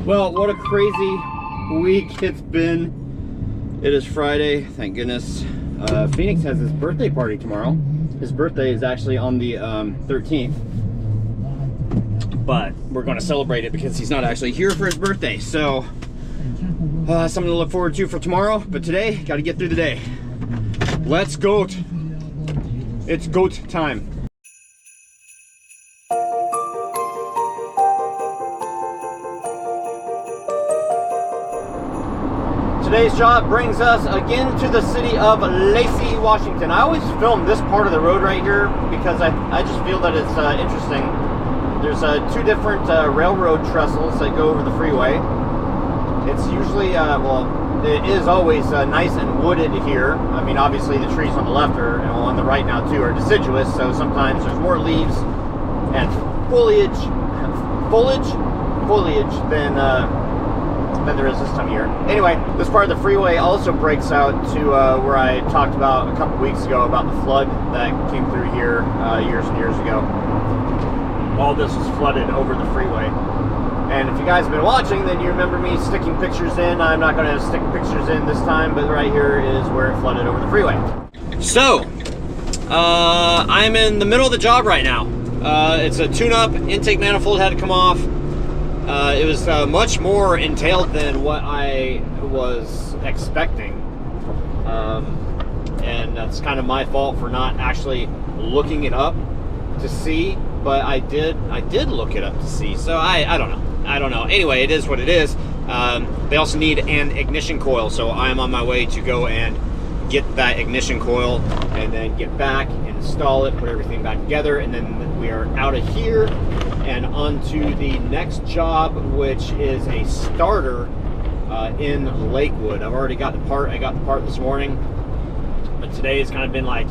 Well, what a crazy week it's been. It is Friday, thank goodness. Phoenix has his birthday party tomorrow. His birthday is actually on the 13th. But we're going to celebrate it because he's not actually here for his birthday. So, something to look forward to for tomorrow. But today, got to get through the day. Let's goat. It's goat time. Today's job brings us again to the city of Lacey, Washington. I always film this part of the road right here because I just feel that it's interesting. There's two different railroad trestles that go over the freeway. It's usually, well, it is always nice and wooded here. I mean, obviously the trees on the left are, and on the right now too, are deciduous, so sometimes there's more leaves and foliage than there is this time of year. Anyway, this part of the freeway also breaks out to where I talked about a couple weeks ago about the flood that came through here years and years ago. All this was flooded over the freeway. And if you guys have been watching, then you remember me sticking pictures in. I'm not going to stick pictures in this time, but right here is where it flooded over the freeway. So, I'm in the middle of the job right now. It's a tune-up. Intake manifold had to come off. It was much more entailed than what I was expecting, and that's kind of my fault for not actually looking it up to see. But I did look it up to see. So I don't know. Anyway, it is what it is. They also need an ignition coil, so I am on my way to go and get that ignition coil, and then get back, install it, put everything back together, and then we are out of here and onto the next job, which is a starter in Lakewood. I've already got the part. I got the part this morning, but today has kind of been like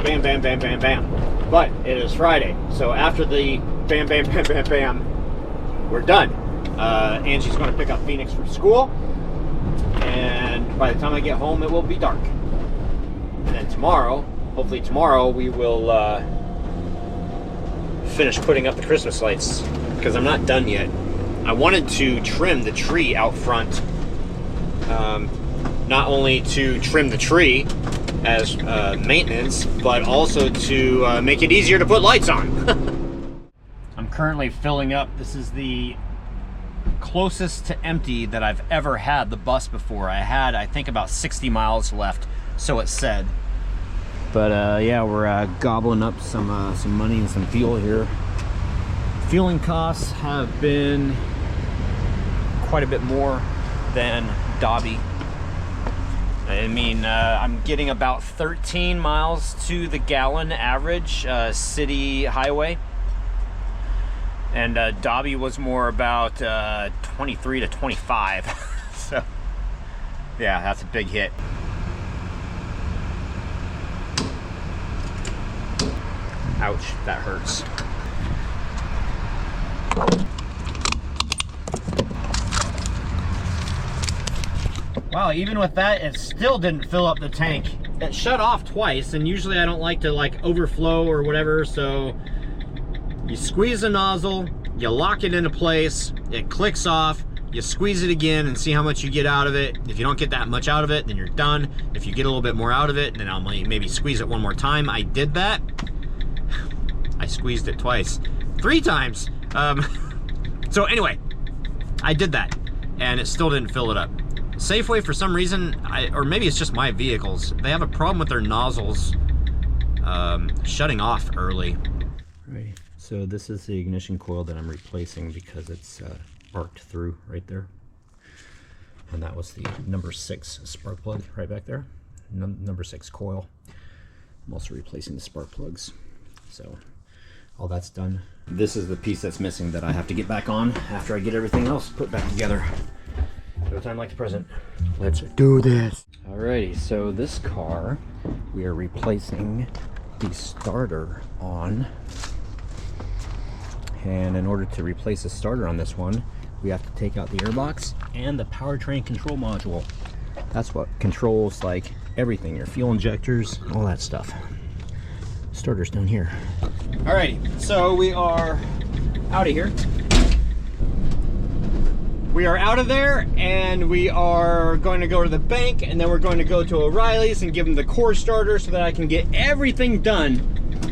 bam, bam, bam, bam, bam. But it is Friday, so after the bam, bam, bam, bam, bam, we're done. Angie's going to pick up Phoenix from school, and by the time I get home, it will be dark. And then tomorrow, hopefully tomorrow, we will finish putting up the Christmas lights, because I'm not done yet. I wanted to trim the tree out front, not only to trim the tree as maintenance, but also to make it easier to put lights on. I'm currently filling up. This is the closest to empty that I've ever had the bus before. I had, I think, about 60 miles left, so it said. But yeah, we're gobbling up some money and some fuel here. Fueling costs have been quite a bit more than Dobby. I mean, I'm getting about 13 miles to the gallon average city highway, and Dobby was more about 23 to 25. So yeah, that's a big hit. Ouch, that hurts. Wow, even with that, it still didn't fill up the tank. It shut off twice, and usually I don't like to overflow or whatever, so you squeeze the nozzle, you lock it into place, it clicks off, you squeeze it again and see how much you get out of it. If you don't get that much out of it, then you're done. If you get a little bit more out of it, then I'll maybe squeeze it one more time. I did that. I squeezed it twice. 3 times. So anyway, I did that, and it still didn't fill it up. Safeway, for some reason, or maybe it's just my vehicles, they have a problem with their nozzles shutting off early. Right, so this is the ignition coil that I'm replacing because it's arced through right there. And that was the number 6 spark plug right back there. Number 6 coil. I'm also replacing the spark plugs. So all that's done. This is the piece that's missing that I have to get back on after I get everything else put back together. No time like the present. Let's do this. Alrighty, so this car, we are replacing the starter on. And in order to replace the starter on this one, we have to take out the airbox and the powertrain control module. That's what controls like everything, your fuel injectors, all that stuff. Starter's down here. Alrighty, so we are out of here. We are out of there, and we are going to go to the bank, and then we're going to go to O'Reilly's and give them the core starter so that I can get everything done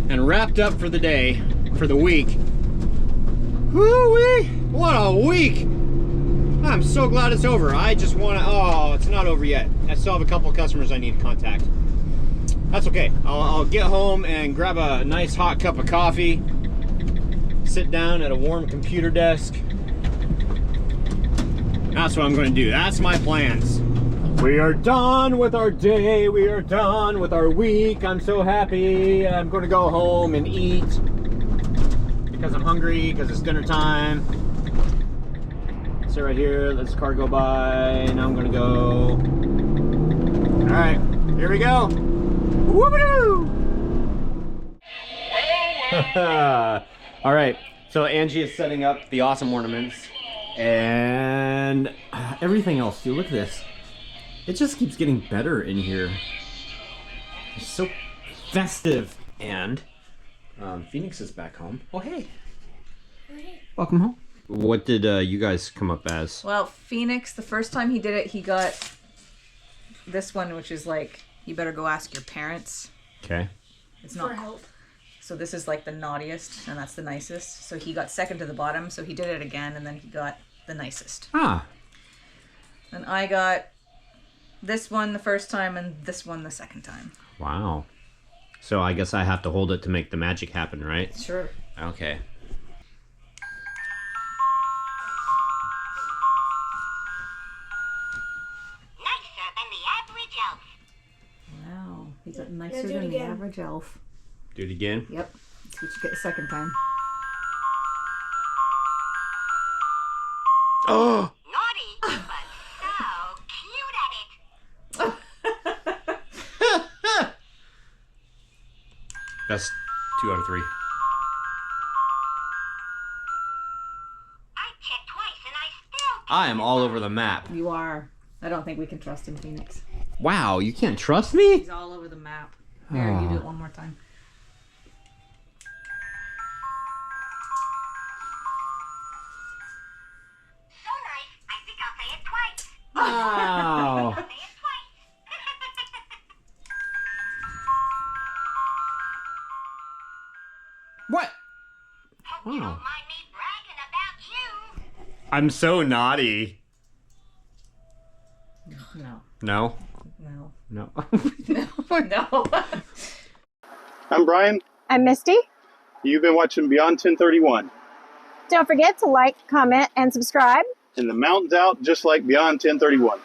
and wrapped up for the day, for the week. Woo-wee! What a week! I'm so glad it's over. I just want to, oh, it's not over yet. I still have a couple customers I need to contact. That's okay. I'll get home and grab a nice hot cup of coffee, sit down at a warm computer desk. That's what I'm going to do. That's my plans. We are done with our day. We are done with our week. I'm so happy. I'm going to go home and eat because I'm hungry, because it's dinner time. Sit right here. Let this car go by. Now I'm going to go. All right. Here we go. Whoop-a-doo! All right. So Angie is setting up the awesome ornaments. And everything else, dude, look at this. It just keeps getting better in here. It's so festive. And Phoenix is back home. Oh, hey. Hey. Welcome home. What did you guys come up as? Well, Phoenix, the first time he did it, he got this one, which is like, you better go ask your parents. Okay. It's not For help. So this is like the naughtiest, and that's the nicest. So he got second to the bottom, so he did it again, and then he got the nicest. Ah. And I got this one the first time, and this one the second time. Wow. So I guess I have to hold it to make the magic happen, right? Sure. Okay. Nicer than the average elf. Wow. He got Yeah, nicer do it than the again. average elf. Do it again. Yep. That's what you get the second time. Oh! Naughty, but so cute at it. That's 2 out of 3. I checked twice and I still I am all over the map. You are. I don't think we can trust him, Phoenix. Wow, you can't trust me? He's all over the map. Here, you do it one more time. so nice. I think I'll say it twice. Wow. Say it twice. What? Hope you don't mind me bragging about you. I'm so naughty. No. No? No. No. No. I'm Brian. I'm Misty. You've been watching Beyond 1031. Don't forget to like, comment, and subscribe. And the mountain's out just like Beyond 1031.